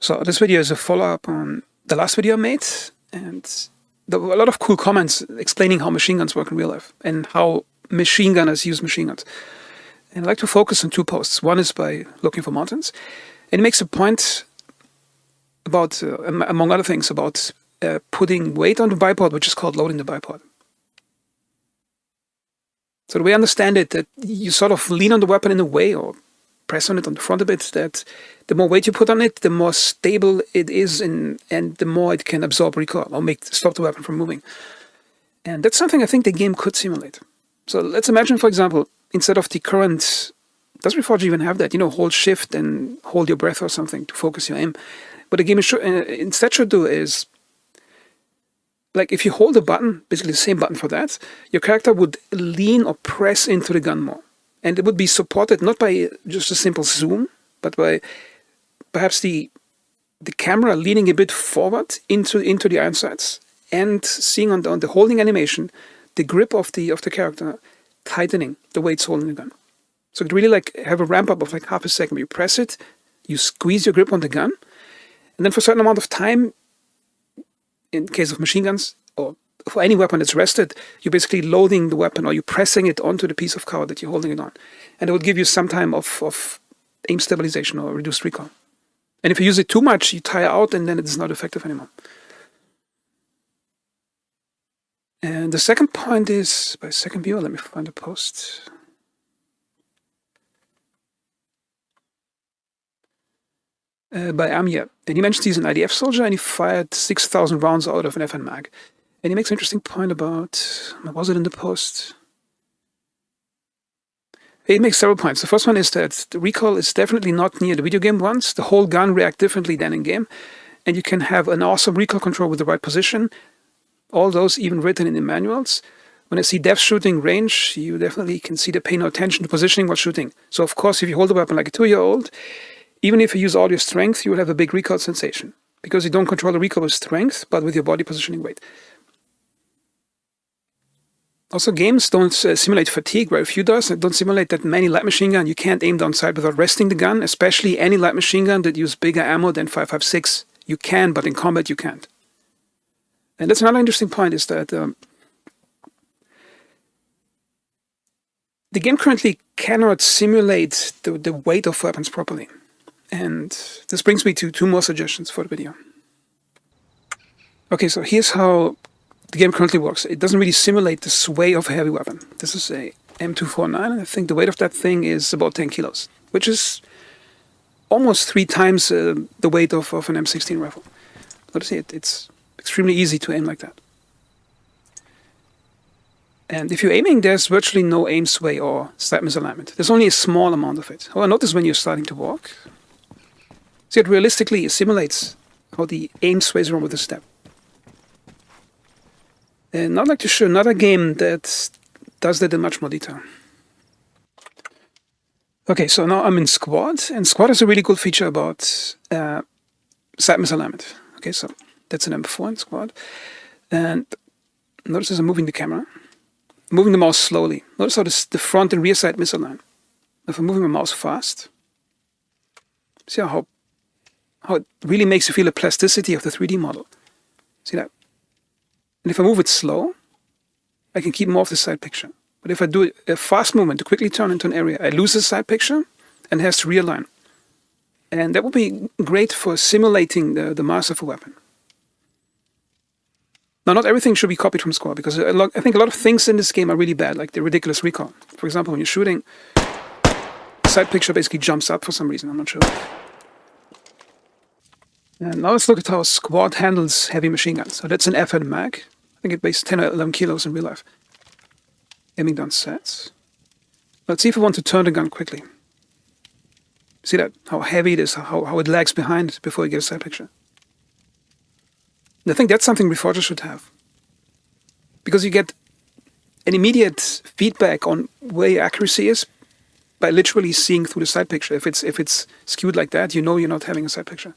So this video is a follow-up on the last video I made, and there were a lot of cool comments explaining how machine guns work in real life and how machine gunners use machine guns. And I'd like to focus on two posts. One is by looking for mountains, and it makes a point about, among other things, about putting weight on the bipod, which is called loading the bipod. So the way I understand it, that you sort of lean on the weapon in a way, or press on it on the front a bit, that the more weight you put on it, the more stable it is, and the more it can absorb recoil or stop the weapon from moving. And that's something I think the game could simulate. So let's imagine, for example, instead of the current, does Reforger even have that? Hold shift and hold your breath or something to focus your aim. What the game instead should do is, like if you hold a button, basically the same button for that, your character would lean or press into the gun more. And it would be supported not by just a simple zoom, but by perhaps the camera leaning a bit forward into the iron sights and seeing on the holding animation, the grip of the character tightening the way it's holding the gun. So it really like have a ramp up of like half a second. You press it, you squeeze your grip on the gun, and then for a certain amount of time, in case of machine guns or for any weapon that's rested, you're basically loading the weapon or you're pressing it onto the piece of cover that you're holding it on. And it would give you some time of aim stabilization or reduced recoil. And if you use it too much, you tire out and then it's not effective anymore. And the second point is, by second viewer, let me find the post. By Arma. And he mentions he's an IDF soldier and he fired 6,000 rounds out of an FN mag. And he makes an interesting point about, was it in the post? He makes several points. The first one is that the recoil is definitely not near the video game ones. The whole gun reacts differently than in game. And you can have an awesome recoil control with the right position. All those even written in the manuals. When I see devs shooting range, you definitely can see they pay no attention to positioning while shooting. So of course, if you hold a weapon like a 2-year-old, even if you use all your strength, you will have a big recoil sensation. Because you don't control the recoil with strength, but with your body positioning weight. Also, games don't simulate fatigue. Very few does. They don't simulate that many light machine gun. You can't aim down sight without resting the gun, especially any light machine gun that use bigger ammo than 5.56. You can, but in combat you can't. And that's another interesting point, is that the game currently cannot simulate the weight of weapons properly. And this brings me to two more suggestions for the video. Okay, so here's how the game currently works. It doesn't really simulate the sway of a heavy weapon. This is a M249, and I think the weight of that thing is about 10 kilos, which is almost 3 times the weight of an M16 rifle. Let's see, it's extremely easy to aim like that. And if you're aiming, there's virtually no aim sway or sight misalignment. There's only a small amount of it. However, notice when you're starting to walk, see it realistically simulates how the aim sways around with a step. And I'd like to show another game that does that in much more detail. Okay, so now I'm in Squad, and Squad has a really cool feature about sight misalignment. Okay, so that's an M4 in Squad. And notice as I'm moving the camera, moving the mouse slowly. Notice how the front and rear sight misalign. If I'm moving my mouse fast, see how it really makes you feel the plasticity of the 3D model. See that? And if I move it slow, I can keep more of the side picture. But if I do a fast movement to quickly turn into an area, I lose the side picture and it has to realign. And that would be great for simulating the mass of a weapon. Now, not everything should be copied from Squad, because I think a lot of things in this game are really bad, like the ridiculous recoil. For example, when you're shooting, the side picture basically jumps up for some reason, I'm not sure. And now let's look at how Squad handles heavy machine guns. So that's an FN mag. I think it weighs 10 or 11 kilos in real life. Aiming down sets. Let's see if we want to turn the gun quickly. See that? How heavy it is, how it lags behind before you get a side picture. And I think that's something Reforger should have. Because you get an immediate feedback on where your accuracy is by literally seeing through the side picture. If it's skewed like that, you know you're not having a side picture.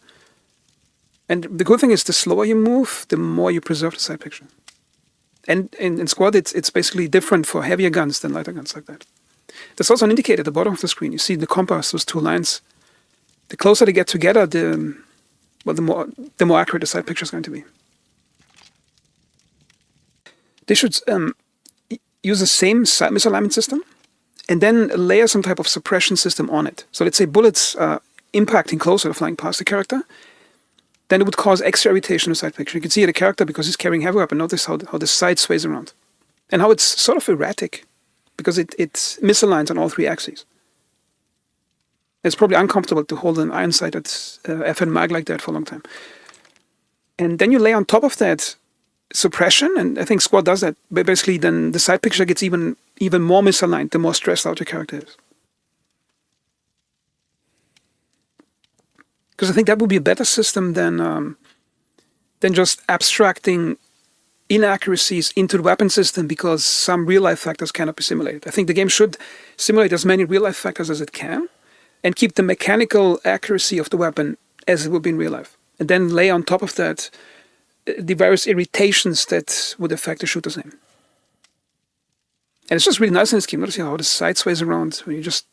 And the good thing is, the slower you move, the more you preserve the side picture. And in Squad, it's basically different for heavier guns than lighter guns like that. There's also an indicator at the bottom of the screen. You see the compass, those two lines. The closer they get together, the well, the more accurate the side picture is going to be. They should use the same misalignment system and then layer some type of suppression system on it. So let's say bullets impacting closer, flying past the character, then it would cause extra irritation in the side picture. You can see the character, because he's carrying heavy weapon, notice how the side sways around. And how it's sort of erratic, because it misaligns on all three axes. It's probably uncomfortable to hold an iron-sighted FN mag like that for a long time. And then you lay on top of that suppression, and I think Squad does that. But basically, then the side picture gets even more misaligned the more stressed out your character is. Because I think that would be a better system than just abstracting inaccuracies into the weapon system because some real-life factors cannot be simulated. I think the game should simulate as many real-life factors as it can and keep the mechanical accuracy of the weapon as it would be in real life. And then lay on top of that the various irritations that would affect the shooter's aim. And it's just really nice in this game. Notice how the side sways around when you just...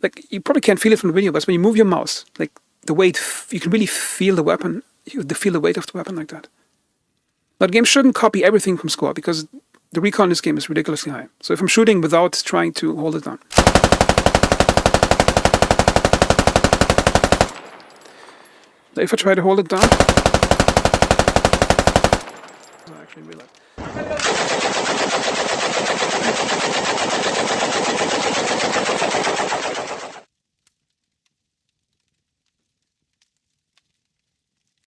Like, you probably can't feel it from the video, but when you move your mouse, like, the weight, you can really feel the weapon. You feel the weight of the weapon like that. Now, the game shouldn't copy everything from Squad because the recoil in this game is ridiculously high. So if I'm shooting without trying to hold it down. If I try to hold it down, actually realize.